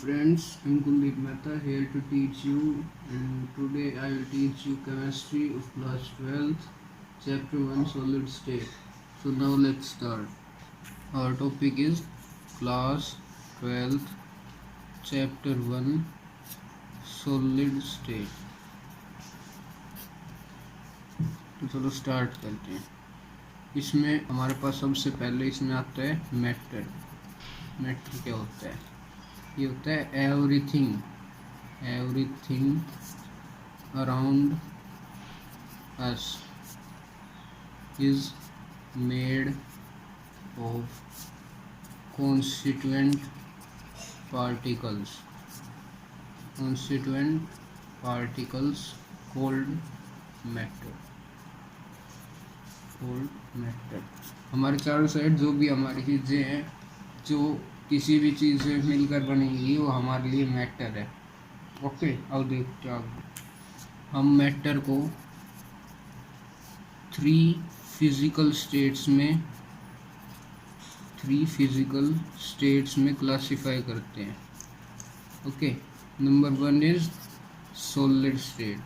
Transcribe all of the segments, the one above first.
friends, I'm Kuldeep Mehta here to teach you, and today I will teach you chemistry of class 12th, chapter 1 solid state. So now let's start. Our topic is class 12th, chapter 1 solid state. तो चलो start करते हैं। इसमें हमारे पास सबसे पहले इसमें आता है मैटर। मैटर क्या होता है? ये होता है everything around us is made of constituent particles cold matter. हमारे चारों साइड जो भी हमारी चीज़ें हैं, जो किसी भी चीज़ से मिलकर बनेंगी, वो हमारे लिए मैटर है। ओके, अब देखते हैं हम मैटर को 3 फिजिकल स्टेट्स में क्लासिफाई करते हैं। Okay, number 1 is solid state,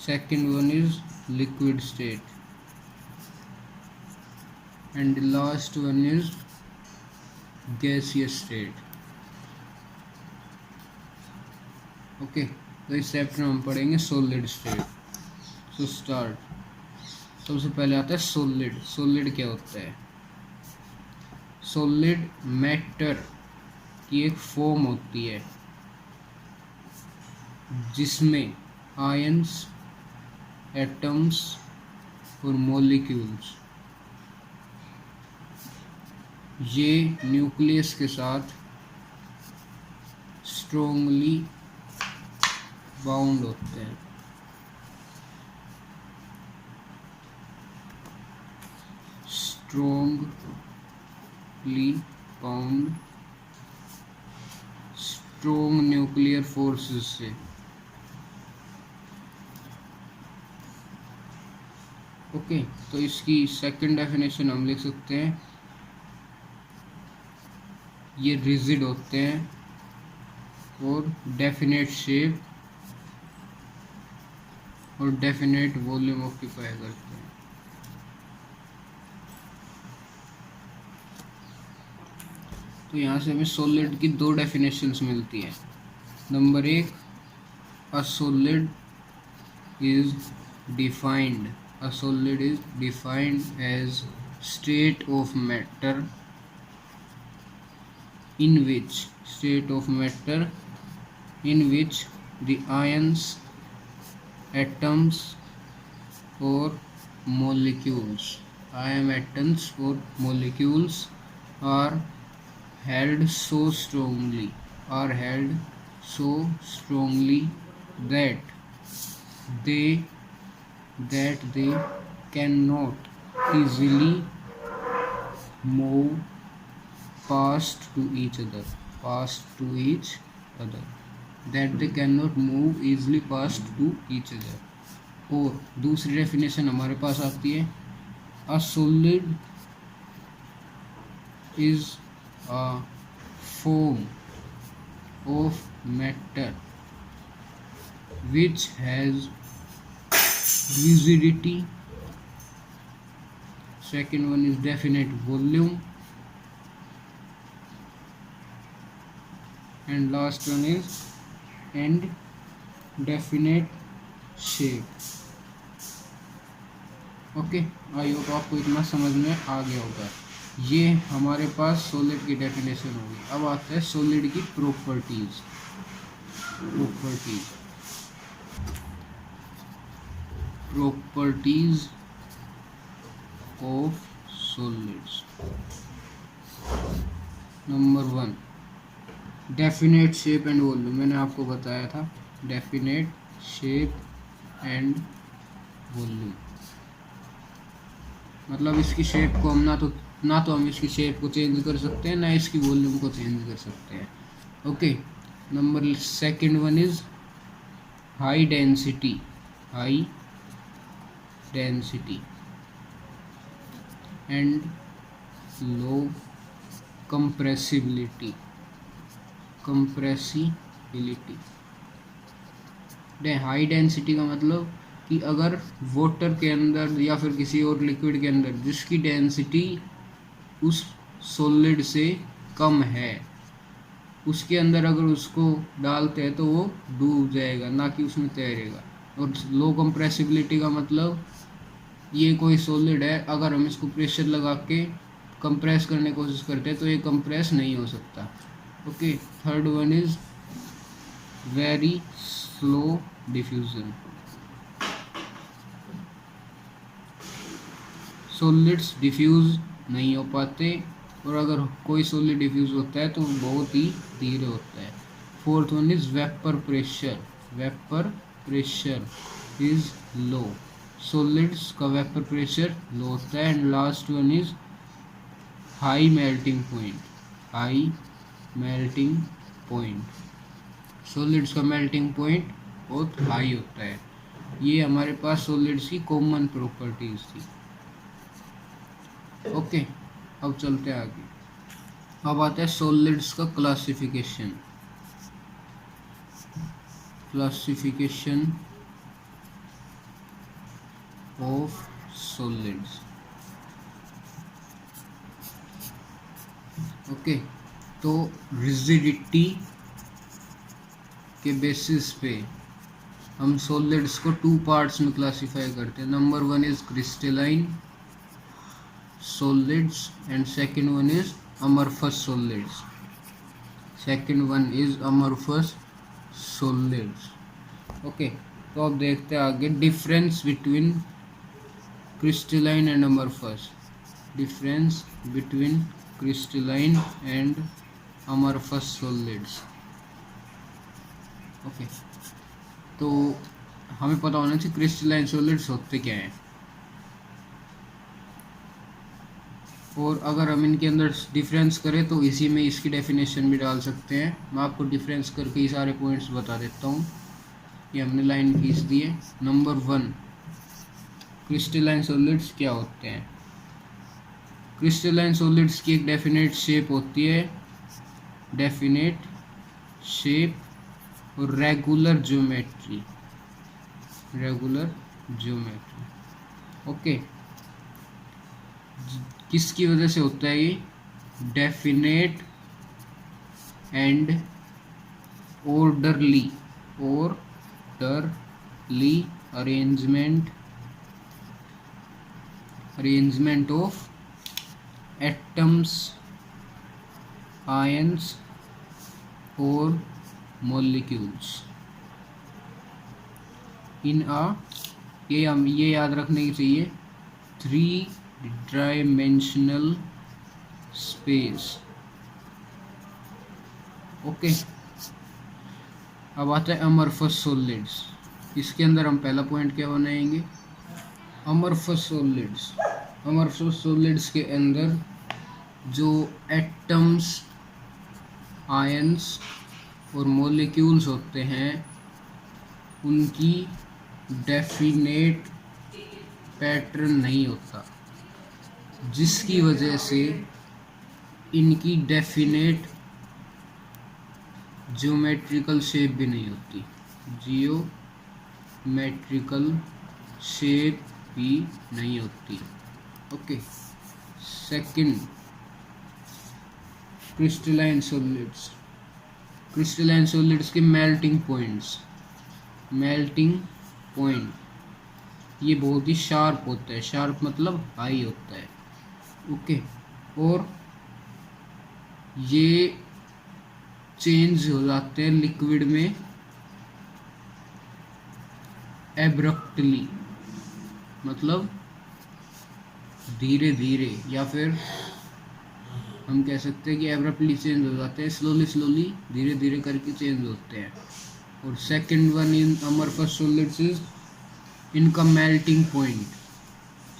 second one is liquid state, and last one is gaseous state. Okay, तो इस चैप्टर में हम पढ़ेंगे सॉलिड स्टेट। So start. सबसे पहले आता है सॉलिड क्या होता है? सॉलिड मैटर की एक फॉर्म होती है जिसमें आयंस, एटम्स और मॉलिक्यूल्स ये न्यूक्लियस के साथ स्ट्रोंगली बाउंड होते हैं। स्ट्रोंग न्यूक्लियर फोर्सेस से। ओके, तो इसकी सेकंड डेफिनेशन हम लिख सकते हैं, ये रिजिड होते हैं और डेफिनेट शेप और डेफिनेट वॉल्यूम ऑक्यूपाई करते हैं। तो यहाँ से हमें सॉलिड की 2 डेफिनेशंस मिलती है। Number 1, a solid is defined as state of matter in which the ions, atoms or molecules are held so strongly that they cannot easily move past to each other, that they cannot move easily past to each other। और दूसरी definition हमारे पास आती है, a solid is a form of matter which has rigidity, second one is definite volume, and last one is definite shape। Okay, I hope आपको इतना समझ में आ गया होगा। ये हमारे पास सॉलिड की डेफिनेशन होगी। अब आता है सॉलिड की properties of solids. Number 1, definite shape and volume. मैंने आपको बताया था डेफिनेट शेप एंड वॉल्यूम, मतलब इसकी शेप को हम ना तो हम इसकी शेप को चेंज कर सकते हैं, ना इसकी वॉल्यूम को चेंज कर सकते हैं। Okay, number second one is high density and low compressibility compressibility. High density का मतलब कि अगर वाटर के अंदर या फिर किसी और लिक्विड के अंदर जिसकी डेंसिटी उस सॉलिड से कम है, उसके अंदर अगर उसको डालते हैं तो वो डूब जाएगा, ना कि उसमें तैरेगा। और लो कंप्रेसिबिलिटी का मतलब ये कोई सॉलिड है, अगर हम इसको प्रेशर लगा के कंप्रेस करने की कोशिश करते हैं तो ये कंप्रेस नहीं हो सकता। Okay, third one is very slow diffusion. Solids diffuse नहीं हो पाते, और अगर कोई सॉलिड डिफ्यूज होता है तो बहुत ही धीरे होता है। Fourth one is vapour pressure. Vapour pressure is low, solids का वेपर प्रेशर लो होता है। And last one is high melting point. High melting point, solids का मेल्टिंग पॉइंट बहुत हाई होता है। ये हमारे पास सॉलिड्स की कॉमन प्रॉपर्टीज थी। ओके, अब चलते हैं आगे। अब आता है सॉलिड्स का classification. Classification of solids. Okay, तो रिजिडिटी के बेसिस पे हम सॉलिड्स को टू पार्ट्स में क्लासिफाई करते हैं। Number one is crystalline solids and second one is amorphous solids. second one is amorphous solids. Okay, तो अब देखते हैं आगे difference between crystalline and amorphous. Difference between crystalline and amorphous solids. Okay, तो हमें पता होना चाहिए क्रिस्टलाइन सॉलिड्स होते क्या हैं, और अगर हम इनके अंदर डिफरेंस करें तो इसी में इसकी डेफिनेशन भी डाल सकते हैं। मैं आपको डिफरेंस करके ही सारे पॉइंट्स बता देता हूँ। ये हमने लाइन खींच दी है। नंबर वन, क्रिस्टलाइन सॉलिड्स क्या होते हैं। क्रिस्टलाइन सॉलिड्स की एक डेफिनेट शेप होती है, डेफिनेट शेप और regular geometry. Regular geometry. Okay, किसकी वजह से होता है ये, definite and orderly arrangement of atoms, ions और मॉलिक्यूल्स इन ये याद रखने की चाहिए, 3-dimensional space। ओके, अब आता है अमरफस सॉलिड्स। इसके अंदर हम पहला पॉइंट क्या बनाएंगे, अमरफस सॉलिड्स। अमरफस सॉलिड्स के अंदर जो एटम्स, आयंस और मॉलिक्यूल्स होते हैं उनकी डेफिनेट पैटर्न नहीं होता, जिसकी वजह से इनकी डेफिनेट ज्योमेट्रिकल शेप भी नहीं होती। जियोमेट्रिकल शेप भी नहीं होती। Okay, second, crystalline solids. Crystalline solids के मेल्टिंग पॉइंट ये बहुत ही शार्प होता है। शार्प मतलब हाई होता है। ओके, और ये चेंज हो जाते हैं लिक्विड में एब्रप्टली, मतलब धीरे धीरे, या फिर हम कह सकते हैं कि एब्रप्टली चेंज हो जाते हैं, स्लोली धीरे धीरे करके चेंज होते हैं। और second one in amorphous solids is इनका मेल्टिंग पॉइंट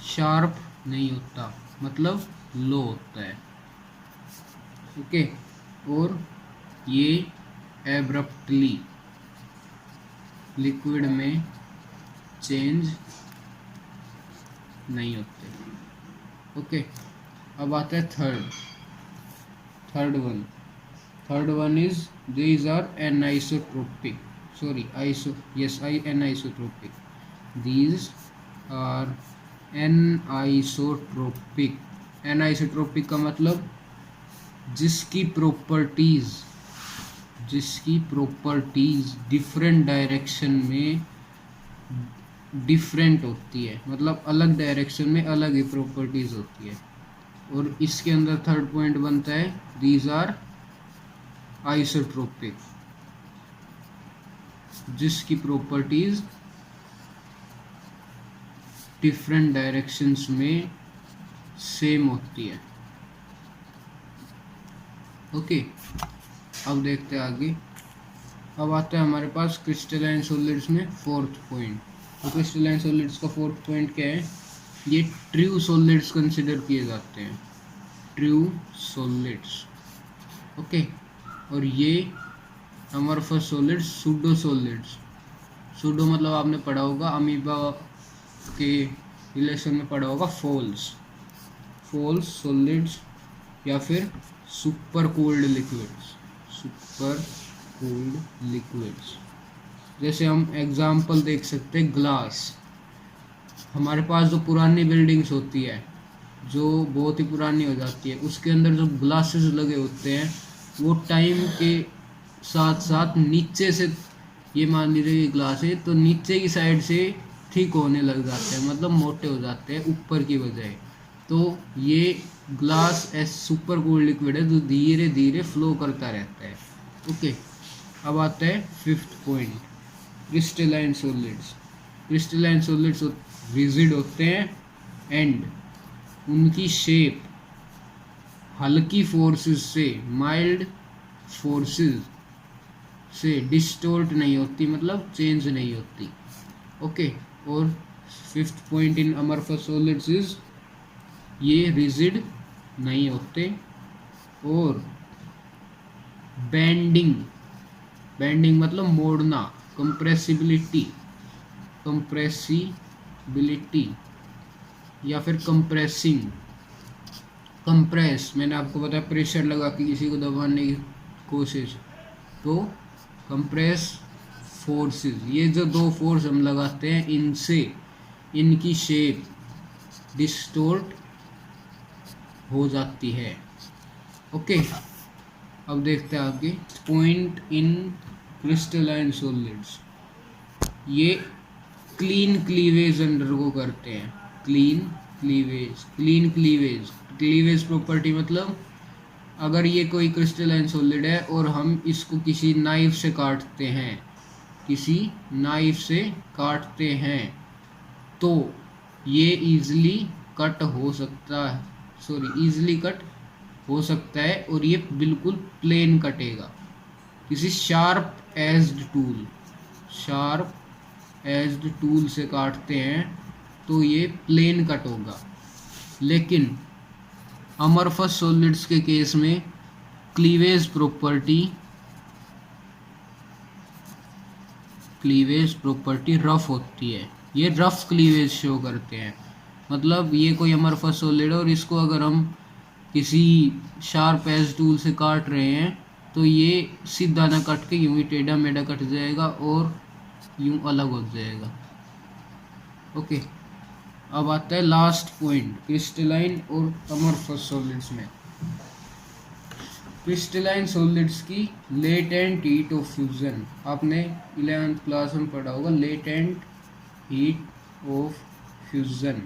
शार्प नहीं होता, मतलब लो होता है। ओके, और ये एब्रप्टली लिक्विड में चेंज नहीं होते। ओके, अब आता है third one, third one is these are anisotropic, sorry anisotropic, these are anisotropic. Anisotropic का मतलब जिसकी प्रॉपर्टीज डिफरेंट डायरेक्शन में डिफरेंट होती है, मतलब अलग डायरेक्शन में अलग ही प्रॉपर्टीज होती है। और इसके अंदर थर्ड पॉइंट बनता है दीज आर आइसोट्रोपिक, जिसकी प्रॉपर्टीज डिफरेंट डायरेक्शंस में सेम होती है। ओके, अब देखते हैं आगे। अब आता है हमारे पास क्रिस्टलाइन सॉलिड्स में फोर्थ पॉइंट। तो क्रिस्टलाइन सॉलिड्स का फोर्थ पॉइंट क्या है? ये ट्रू सॉलिड्स कंसिडर किए जाते हैं, ट्रू सॉलिड्स। ओके, और ये अमorphous सॉलिड्स सूडो सॉलिड्स। सूडो मतलब आपने पढ़ा होगा अमीबा के रिलेशन में पढ़ा होगा फॉल्स सॉलिड्स या फिर सुपर कूल्ड लिक्विड्स। जैसे हम एग्जांपल देख सकते हैं ग्लास। हमारे पास जो पुरानी बिल्डिंग्स होती है, जो बहुत ही पुरानी हो जाती है, उसके अंदर जो ग्लासेस लगे होते हैं वो टाइम के साथ साथ नीचे से, ये मान लीजिए ग्लास है तो नीचे की साइड से थिक होने लग जाते हैं, मतलब मोटे हो जाते हैं ऊपर की बजाय। तो ये ग्लास सुपर कूल्ड लिक्विड है जो धीरे धीरे फ्लो करता रहता है। ओके, अब आता है fifth point, crystalline solids rigid होते हैं एंड उनकी शेप हल्की फोर्सेस से, माइल्ड फोर्सेस से डिस्टोर्ट नहीं होती, मतलब चेंज नहीं होती। ओके, और fifth point in amorphous solids is ये रिजिड नहीं होते। और बेंडिंग मतलब मोड़ना, कंप्रेसिबिलिटी या फिर कंप्रेस, मैंने आपको बताया प्रेशर लगा के किसी को दबाने की कोशिश, तो कंप्रेस फोर्सेस, ये जो दो फोर्स हम लगाते हैं इनसे इनकी शेप डिस्टोर्ट हो जाती है। ओके, अब देखते हैं आगे पॉइंट इन क्रिस्टलाइन सॉलिड्स। ये क्लीन क्लीवेज अंडरगो करते हैं, क्लीन क्लीवेज प्रॉपर्टी मतलब अगर ये कोई क्रिस्टलाइन सॉलिड है और हम इसको किसी नाइफ से काटते हैं तो ये इजीली कट हो सकता है और ये बिल्कुल प्लेन कटेगा। किसी शार्प एज्ड टूल से काटते हैं तो ये प्लेन कट होगा। लेकिन अमorphous सॉलिड्स के केस में क्लीवेज प्रॉपर्टी रफ होती है, ये रफ क्लीवेज शो करते हैं। मतलब ये कोई अमorphous सॉलिड है और इसको अगर हम किसी शार्प एज टूल से काट रहे हैं तो ये सीधा ना कट के यूं ही टेढ़ा मेढ़ा कट जाएगा और यूं अलग हो जाएगा। ओके, अब आता है लास्ट पॉइंट क्रिस्टलाइन और अमorphous सॉलिड्स में। क्रिस्टलाइन सॉलिड्स की लेटेंट हीट ऑफ फ्यूजन, आपने 11th क्लास में पढ़ा होगा लेटेंट हीट ऑफ फ्यूजन,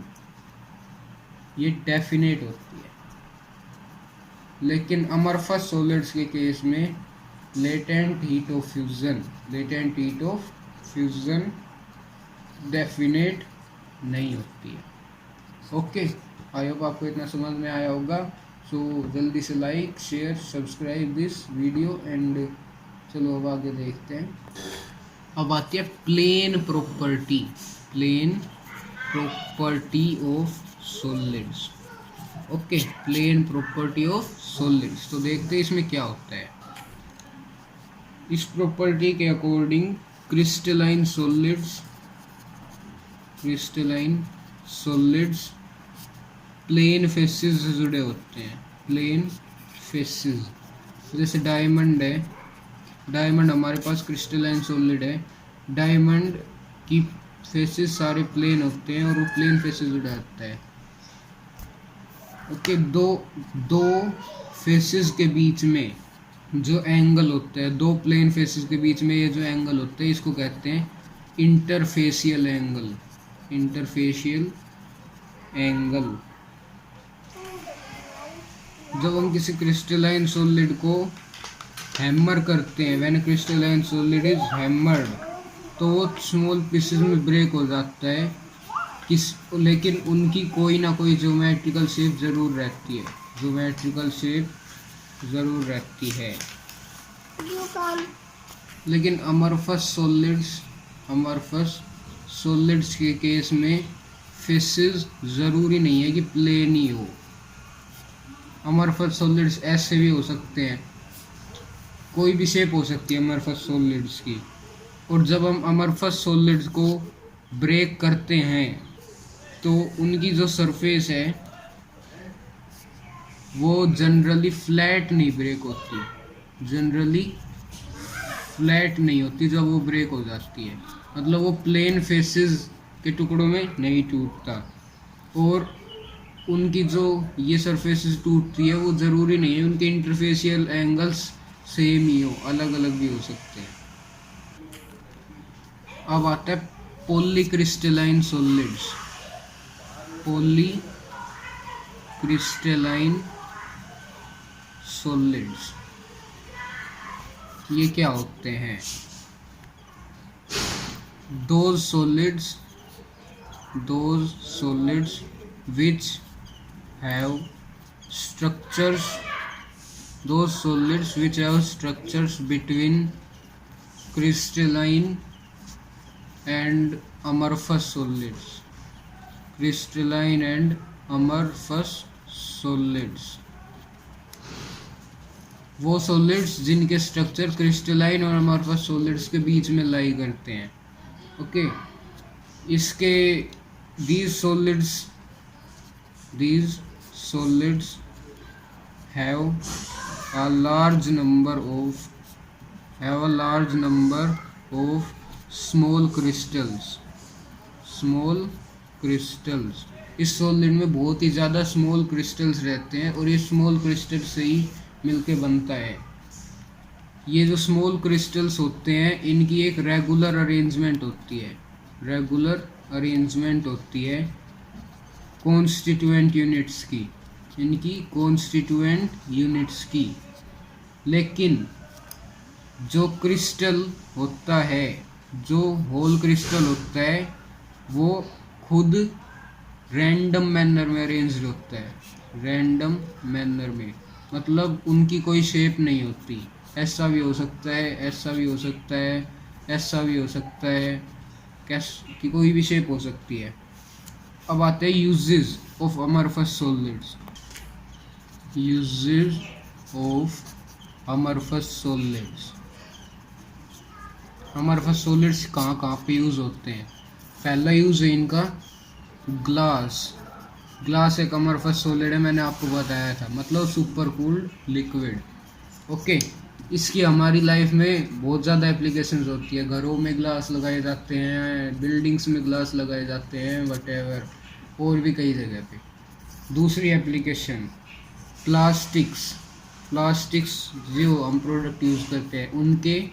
ये डेफिनेट होती है। लेकिन अमorphous सॉलिड्स के केस में latent heat of fusion definite नहीं होती है। ओके, आई होप आपको इतना समझ में आया होगा। सो जल्दी से like share subscribe this video and चलो अब आगे देखते हैं। अब आती है plane property of solids. Okay, plane property of solids, तो देखते हैं इसमें क्या होता है। इस प्रॉपर्टी के according crystalline solids plane faces से जुड़े होते हैं, प्लेन फेसेस जैसे डायमंड है, डायमंड हमारे पास क्रिस्टलाइन सॉलिड है। डायमंड की फेसेस सारे प्लेन होते हैं और वो प्लेन फेसेस उड़ाता है। ओके, दो फेसेस के बीच में जो एंगल होता है, दो प्लेन फेसेस के बीच में ये जो एंगल होता है, इसको कहते हैं इंटरफेशियल एंगल। Interfacial angle. जब हम किसी क्रिस्टलाइन सॉलिड को हैमर करते हैं, when crystalline solid is hammered, तो वो स्मॉल पीसेस में ब्रेक हो जाता है लेकिन उनकी कोई ना कोई ज्योमेट्रिकल शेप ज़रूर रहती है। ज्योमेट्रिकल शेप ज़रूर रहती है। लेकिन अमorphous सॉलिड्स के केस में फेसेस ज़रूरी नहीं है कि प्लेन ही हो। अमorphous सॉलिड्स ऐसे भी हो सकते हैं, कोई भी शेप हो सकती है अमorphous सॉलिड्स की। और जब हम अमorphous सॉलिड्स को ब्रेक करते हैं तो उनकी जो सरफेस है वो जनरली फ्लैट नहीं ब्रेक होती, जनरली फ्लैट नहीं होती जब वो ब्रेक हो जाती है। मतलब वो प्लेन फेसेस के टुकड़ों में नहीं टूटता। और उनकी जो ये सरफेसेस टूटती है वो ज़रूरी नहीं है उनके इंटरफेशियल एंगल्स सेम ही हो, अलग अलग भी हो सकते हैं। अब आता है पॉलीक्रिस्टलाइन सॉलिड्स। पॉलीक्रिस्टलाइन सॉलिड्स ये क्या होते हैं? those solids which have structures between crystalline and amorphous solids. Crystalline and amorphous solids वो सॉलिड्स जिनके स्ट्रक्चर क्रिस्टलाइन और अमorphous सॉलिड्स के बीच में लाई करते हैं। ओके, इसके these solids have a large number of small crystals। इस सॉलिड में बहुत ही ज़्यादा स्मॉल क्रिस्टल्स रहते हैं और ये स्मॉल क्रिस्टल से ही मिलके बनता है। ये जो स्मॉल क्रिस्टल्स होते हैं इनकी एक रेगुलर अरेंजमेंट होती है कॉन्स्टिट्यूएंट यूनिट्स की। लेकिन जो क्रिस्टल होता है, जो होल क्रिस्टल होता है, वो खुद रैंडम मैनर में अरेंज्ड होता है। रैंडम मैनर में मतलब उनकी कोई शेप नहीं होती। ऐसा भी हो सकता है, ऐसा भी हो सकता है, ऐसा भी हो सकता है, कि कोई भी शेप हो सकती है। अब आते हैं uses of amorphous solids. Uses of amorphous solids. Amorphous solids कहाँ कहाँ पे यूज़ होते हैं? पहला यूज़ है इनका ग्लास एक अमorphous सॉलिड है, मैंने आपको बताया था, मतलब सुपर कूल्ड लिक्विड। ओके, इसकी हमारी लाइफ में बहुत ज़्यादा एप्लीकेशंस होती है। घरों में ग्लास लगाए जाते हैं, बिल्डिंग्स में ग्लास लगाए जाते हैं, वटेवर, और भी कई जगह पे। दूसरी एप्लीकेशन प्लास्टिक्स जो हम प्रोडक्ट यूज़ करते हैं उनके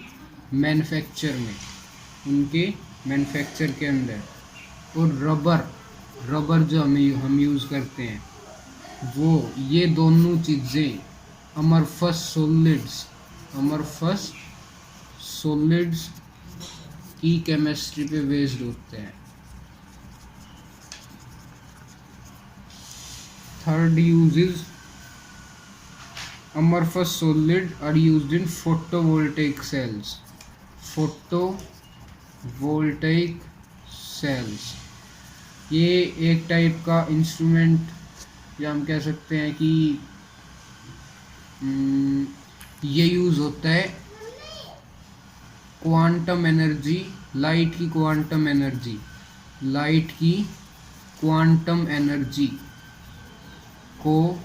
मैन्युफैक्चर के अंदर। और रबर जो हम यूज़ करते हैं वो, ये दोनों चीज़ें अमorphous सॉलिड्स की केमिस्ट्री पे बेस्ड होते हैं। Third use is amorphous solid are used in photovoltaic cells। ये एक टाइप का इंस्ट्रूमेंट, या हम कह सकते हैं कि ये यूज़ होता है क्वांटम एनर्जी, लाइट की क्वांटम एनर्जी को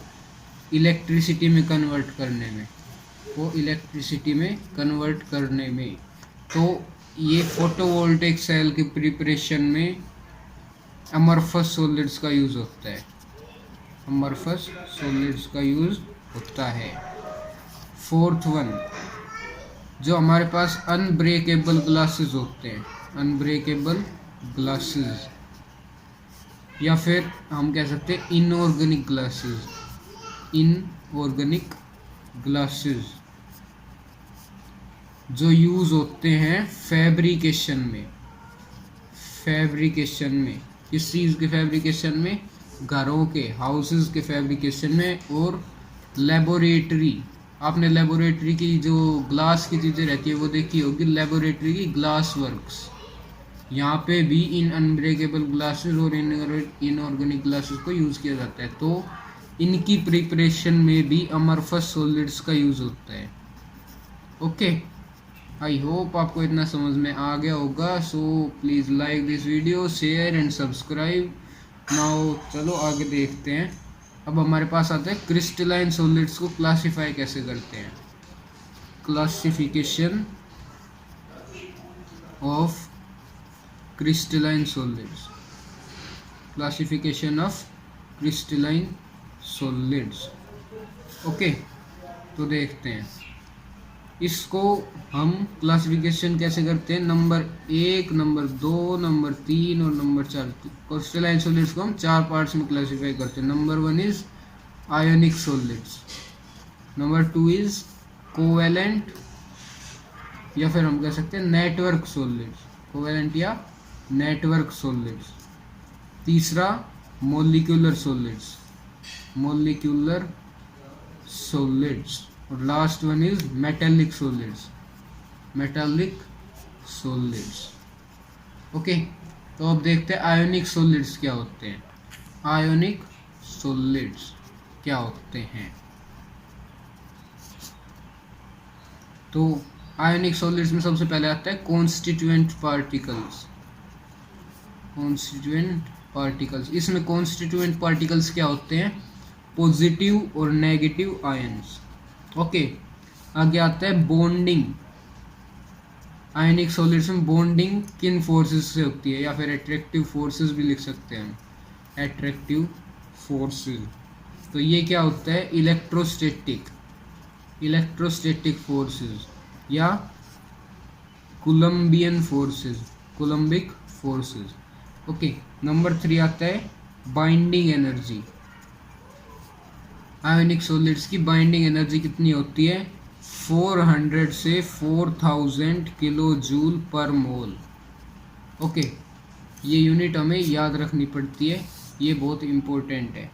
इलेक्ट्रिसिटी में कन्वर्ट करने में। को इलेक्ट्रिसिटी में कन्वर्ट करने में। तो ये फोटोवोल्टेइक सेल की प्रिपरेशन में अमरफस सॉलिड्स का यूज़ होता है, अमरफस सॉलिड्स का यूज़ होता है। फोर्थ वन, जो हमारे पास अनब्रेकेबल ग्लासेस होते हैं, अनब्रेकेबल ग्लासेस, या फिर हम कह सकते हैं इनऑर्गेनिक ग्लासेस, इनऑर्गेनिक ग्लासेस जो यूज़ होते हैं फैब्रिकेशन में, फैब्रिकेशन में, किस चीज़ के फैब्रिकेशन में, घरों के, हाउसेस के फैब्रिकेशन में, और लेबोरेटरी, आपने लेबोरेटरी की जो ग्लास की चीज़ें रहती है वो देखी होगी, लेबोरेटरी की ग्लास वर्क्स, यहाँ पे भी इन अनब्रेकेबल ग्लासेस और इनऑर्गेनिक ग्लासेस को यूज़ किया जाता है। तो इनकी प्रिपरेशन में भी अमरफस सॉलिड्स का यूज़ होता है। ओके, आई होप आपको इतना समझ में आ गया होगा। So please like this video, share and subscribe. Now चलो आगे देखते हैं। अब हमारे पास आता है क्रिस्टलाइन सॉलिड्स को क्लासिफाई कैसे करते हैं। Classification of crystalline solids, classification of crystalline solids. Okay, तो देखते हैं इसको हम क्लासिफिकेशन कैसे करते हैं। नंबर 1, नंबर 2, नंबर 3 और नंबर 4 क्रिस्टलाइन सॉलिड्स को हम 4 पार्ट्स में क्लासिफाई करते हैं। Number 1 is ionic solids, number 2 is covalent, या फिर हम कह सकते हैं नेटवर्क सॉलिड्स, कोवेलेंट या नेटवर्क सॉलिड्स। तीसरा मॉलिक्यूलर सॉलिड्स, मॉलिक्यूलर सॉलिड्स, और last one is metallic solids, metallic solids. Okay, तो अब देखते हैं आयोनिक सॉलिड्स क्या होते हैं। आयोनिक सॉलिड्स क्या होते हैं, तो आयोनिक सॉलिड्स में सबसे पहले आता है कॉन्स्टिट्यूएंट पार्टिकल्स, कॉन्स्टिट्यूएंट पार्टिकल्स। इसमें कॉन्स्टिट्यूएंट पार्टिकल्स क्या होते हैं, पॉजिटिव और नेगेटिव आयंस। ओके, आगे आता है बॉन्डिंग। आयनिक सॉलिड्स में बॉन्डिंग किन फोर्सेस से होती है, या फिर एट्रैक्टिव फोर्सेस भी लिख सकते हैं हम, एट्रैक्टिव फोर्सेस। तो ये क्या होता है, इलेक्ट्रोस्टैटिक, इलेक्ट्रोस्टैटिक फोर्सेस या Columbian forces, coulombic forces. Okay, number 3 आता है बाइंडिंग एनर्जी। आयोनिक सॉलिड्स की बाइंडिंग एनर्जी कितनी होती है, 400 से 4000 किलो जूल पर मोल। ओके, ये यूनिट हमें याद रखनी पड़ती है, ये बहुत इम्पोर्टेंट है।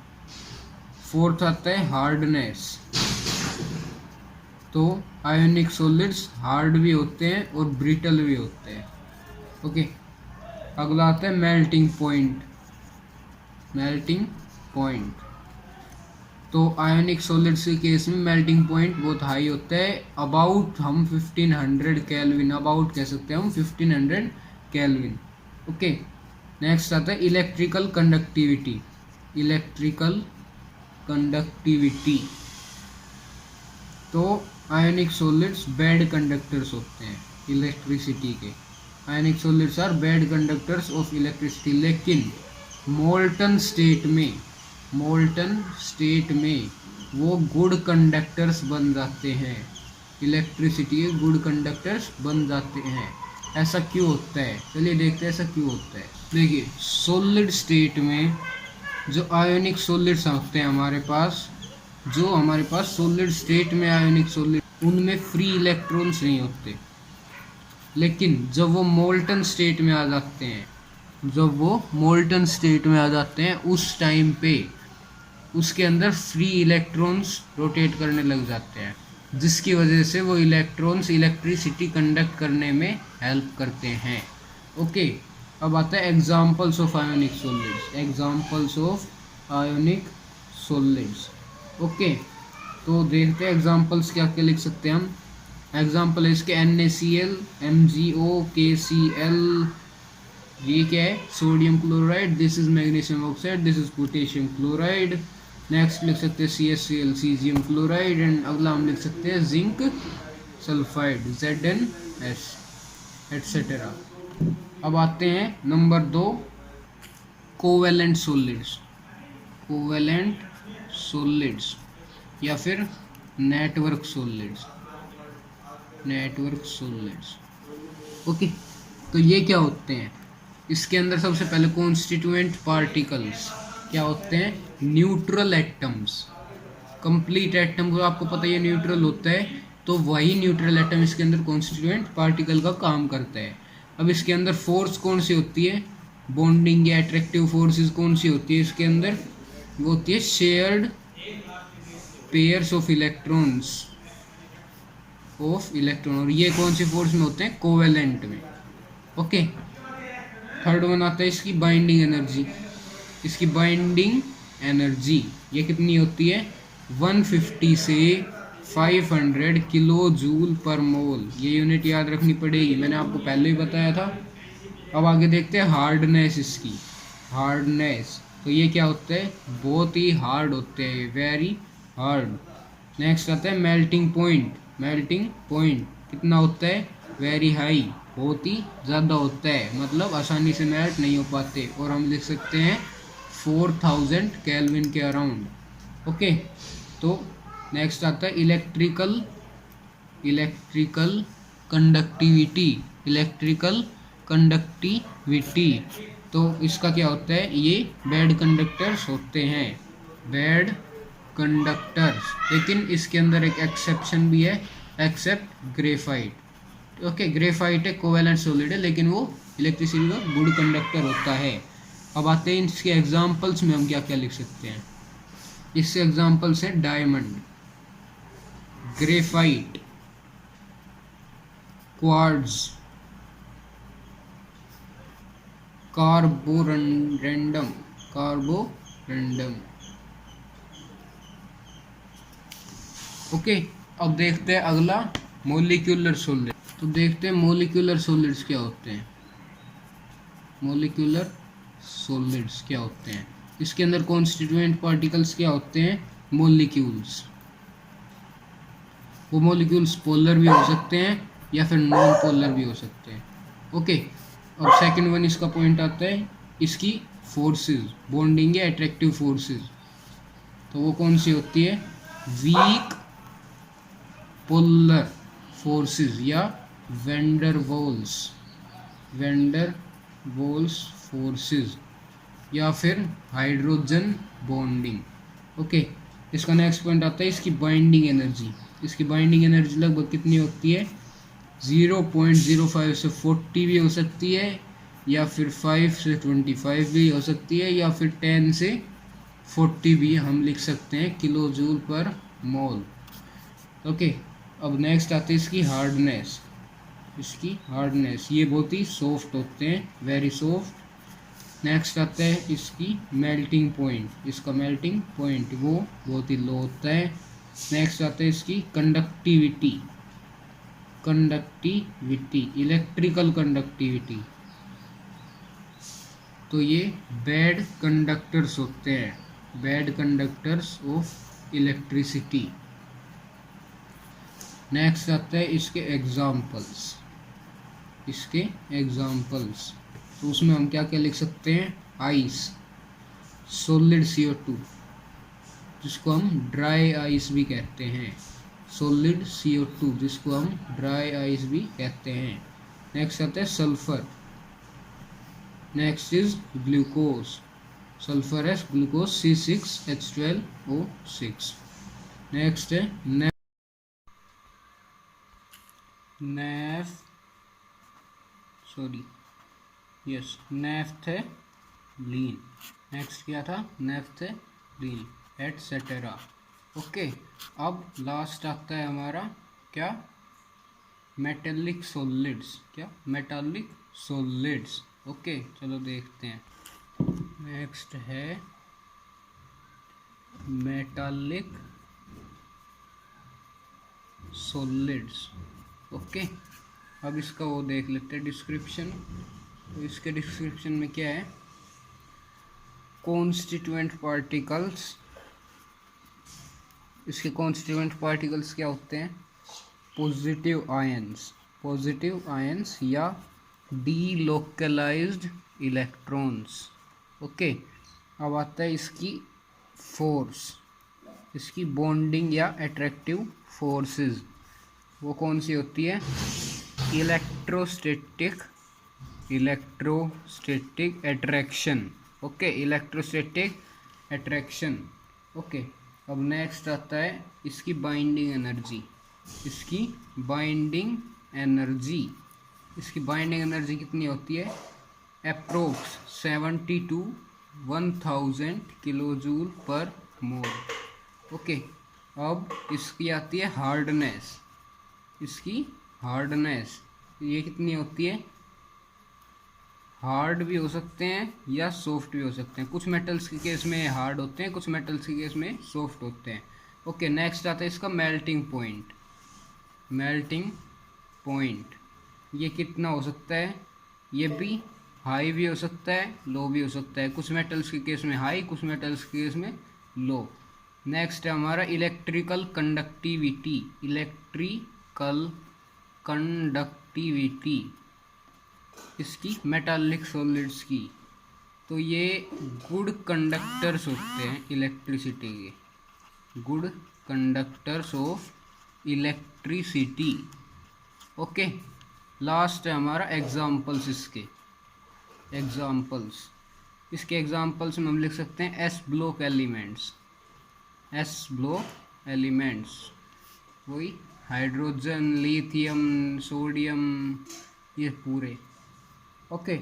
फोर्थ आता है हार्डनेस। तो आयोनिक सॉलिड्स हार्ड भी होते हैं और ब्रिटल भी होते हैं। ओके, अगला आता है मेल्टिंग पॉइंट, मेल्टिंग पॉइंट। तो आयोनिक सॉलिड्स के केस में मेल्टिंग पॉइंट बहुत हाई होता है, अबाउट हम 1500 केल्विन, अबाउट कह सकते हैं हम 1500 केल्विन। ओके, नेक्स्ट आता है इलेक्ट्रिकल कंडक्टिविटी, इलेक्ट्रिकल कंडक्टिविटी। तो आयोनिक सॉलिड्स बैड कंडक्टर्स होते हैं इलेक्ट्रिसिटी के, ionic solids are bad conductors of electricity. लेकिन मोल्टन स्टेट में, मोल्टन स्टेट में वो गुड कंडक्टर्स बन जाते हैं, इलेक्ट्रिसिटी के गुड कंडक्टर्स बन जाते हैं। ऐसा क्यों होता है, चलिए देखते हैं ऐसा क्यों होता है। देखिए, सॉलिड स्टेट में जो आयोनिक सॉलिड्स होते हैं हमारे पास, जो हमारे पास सॉलिड स्टेट में आयोनिक सॉलिड, उनमें फ्री इलेक्ट्रॉन्स नहीं होते। लेकिन जब वो मोल्टन स्टेट में आ जाते हैं, जब वो मोल्टन स्टेट में आ जाते हैं, उस टाइम पे उसके अंदर फ्री इलेक्ट्रॉन्स रोटेट करने लग जाते हैं, जिसकी वजह से वो इलेक्ट्रॉन्स इलेक्ट्रिसिटी कंडक्ट करने में हेल्प करते हैं। ओके, अब आता है examples of ionic solids, examples of ionic solids. Okay, तो देखते हैं एग्जांपल्स क्या क्या लिख सकते हैं हम। एग्जांपल है इसके NaCl, MgO, KCl, ये क्या है, sodium chloride, this is magnesium oxide, this is potassium chloride, next लिख सकते हैं CaCl सीजियम क्लोराइड, एंड अगला हम लिख सकते हैं जिंक सल्फाइड ZnS एटसेट्रा। अब आते हैं number 2, covalent solids. Covalent solids या फिर network solids. Network solids, okay. तो ये क्या होते हैं? इसके अंदर सबसे पहले कॉन्स्टिट्यूएंट पार्टिकल्स क्या होते हैं? Neutral atoms. कंप्लीट एटम को आपको पता है न्यूट्रल होता है, तो वही न्यूट्रल एटम इसके अंदर कॉन्स्टिट्यूएंट पार्टिकल का काम करता है। अब इसके अंदर फोर्स कौन सी होती है? बॉन्डिंग या अट्रैक्टिव फोर्सेस कौन सी होती है इसके अंदर? वो होती है शेयर्ड पेयर्स ऑफ इलेक्ट्रॉन्स और ये कौन सी फोर्स में होते हैं? कोवेलेंट में, ओके। थर्ड वन आता है इसकी बाइंडिंग एनर्जी। इसकी बाइंडिंग एनर्जी ये कितनी होती है? 150 से 500 किलो जूल पर मोल। ये यूनिट याद रखनी पड़ेगी, मैंने आपको पहले ही बताया था। अब आगे देखते हैं हार्डनेस। इसकी हार्डनेस, तो ये क्या होता है? बहुत ही हार्ड होते हैं, वेरी हार्ड। नेक्स्ट आता है मेल्टिंग पॉइंट। मेल्टिंग पॉइंट कितना होता है? वेरी हाई, बहुत ही ज़्यादा होता है, मतलब आसानी से मेल्ट नहीं हो पाते, और हम लिख सकते हैं 4000 केल्विन के अराउंड, ओके। तो नेक्स्ट आता है इलेक्ट्रिकल कंडक्टिविटी। इलेक्ट्रिकल कंडक्टिविटी, तो इसका क्या होता है? ये बैड कंडक्टर्स होते हैं, बैड कंडक्टर्स। लेकिन इसके अंदर एक एक्सेप्शन भी है, एक्सेप्ट ग्रेफाइट, ओके। ग्रेफाइट है कोवेलेंट सॉलिड है, लेकिन वो इलेक्ट्रिसिटी का गुड कंडक्टर होता है। अब आते हैं इसके एग्जांपल्स में, हम क्या क्या लिख सकते हैं। इससे एग्जांपल्स है diamond, graphite, quartz, Carborundum. Okay. अब देखते हैं अगला मोलिक्यूलर सॉलिड। तो देखते हैं मोलिक्यूलर सॉलिड्स क्या होते हैं। मोलिक्यूलर सॉलिड्स क्या होते हैं? इसके अंदर कॉन्स्टिट्यूएंट पार्टिकल्स क्या होते हैं? मोलिक्यूल्स। वो मोलिक्यूल्स पोलर भी हो सकते हैं या फिर नॉन पोलर भी हो सकते हैं, ओके। अब सेकंड वन इसका पॉइंट आता है इसकी फोर्सेस, बॉन्डिंग या अट्रैक्टिव फोर्सेस। तो वो कौन सी होती है? वीक पोलर फोर्सेस या वेंडरवॉल्स फोर्सेस, या फिर हाइड्रोजन बॉन्डिंग, ओके। इसका नेक्स्ट पॉइंट आता है इसकी बाइंडिंग एनर्जी। इसकी बाइंडिंग एनर्जी लगभग कितनी होती है? 0.05 से 40 भी हो सकती है, या फिर 5 से 25 भी हो सकती है, या फिर 10 से 40 भी हम लिख सकते हैं किलो जूल पर मोल, ओके। अब नेक्स्ट आती है इसकी हार्डनेस। इसकी हार्डनेस, ये बहुत ही सॉफ्ट होते हैं, वेरी सॉफ्ट। नेक्स्ट आता है इसकी मेल्टिंग पॉइंट। इसका मेल्टिंग पॉइंट वो बहुत ही लो होता है। नेक्स्ट आता है इसकी कंडक्टिविटी, इलेक्ट्रिकल कंडक्टिविटी। तो ये बैड कंडक्टर्स होते हैं, bad conductors of electricity. Next आता है इसके एग्जाम्पल्स। तो उसमें हम क्या क्या लिख सकते हैं? आइस, सॉलिड CO2 जिसको हम ड्राई आइस भी कहते हैं, सॉलिड CO2 जिसको हम ड्राई आइस भी कहते हैं। नेक्स्ट आता है sulphur. Next is glucose, sulphur है ग्लूकोज C6H12O6। नेक्स्ट है नेफ्थेलीन। नेक्स्ट क्या था? Naphthalene etcetera, okay. अब लास्ट आता है हमारा क्या? Metallic solids. क्या? Metallic solids, okay. चलो देखते हैं। नेक्स्ट है मेटालिक सॉलिड्स, ओके। अब इसका वो देख लेते हैं डिस्क्रिप्शन। तो इसके डिस्क्रिप्शन में क्या है? कॉन्स्टिट्यूएंट पार्टिकल्स इसके कॉन्स्टिट्यूएंट पार्टिकल्स क्या होते हैं? पॉजिटिव आयंस या डीलोकलाइज्ड इलेक्ट्रॉन्स। ओके, अब आता है इसकी फोर्स, इसकी बॉन्डिंग या अट्रैक्टिव फोर्सेस। वो कौन सी होती है? Electrostatic attraction. Okay, electrostatic attraction. Okay, अब नेक्स्ट आता है इसकी बाइंडिंग एनर्जी। इसकी बाइंडिंग एनर्जी कितनी होती है? अप्रोक्स 70 to 1000 किलो जूल पर मोल। ओके, अब इसकी आती है हार्डनेस। इसकी हार्डनेस ये कितनी होती है? हार्ड भी हो सकते हैं या सॉफ्ट भी हो सकते हैं। कुछ मेटल्स के केस में हार्ड होते हैं, कुछ मेटल्स के केस में सॉफ्ट होते हैं। ओके, नेक्स्ट आता है इसका मेल्टिंग पॉइंट। ये कितना हो सकता है? ये भी हाई भी हो सकता है, लो भी हो सकता है। कुछ मेटल्स के केस में हाई, कुछ मेटल्स के केस में लो। नेक्स्ट है हमारा इलेक्ट्रिकल कंडक्टिविटी इसकी मेटालिक सॉलिड्स की। तो ये गुड कंडक्टर्स होते हैं इलेक्ट्रिसिटी के, good conductors of electricity. Okay, last है हमारा एग्जाम्पल्स। इसके एग्जाम्पल्स में हम लिख सकते हैं एस ब्लॉक एलिमेंट्स, वही हाइड्रोजन, लिथियम, सोडियम, ये पूरे। ओके,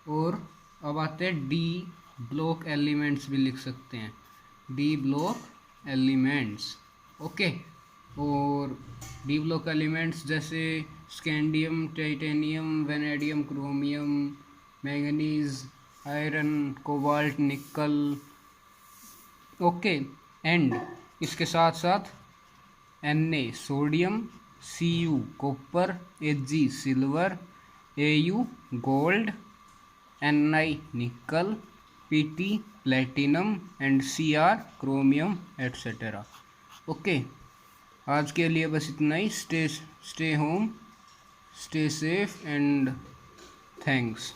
और अब आते हैं डी ब्लॉक एलिमेंट्स भी लिख सकते हैं, डी ब्लॉक एलिमेंट्स। ओके, और डी ब्लॉक एलिमेंट्स जैसे scandium, titanium, vanadium, chromium, manganese, iron, cobalt, nickel. Okay, and इसके साथ साथ Na sodium, Cu copper, Ag silver, Au gold, Ni nickel, Pt platinum and Cr chromium etcetera. Okay, आज के लिए बस इतना ही। Stay home, stay safe and thanks.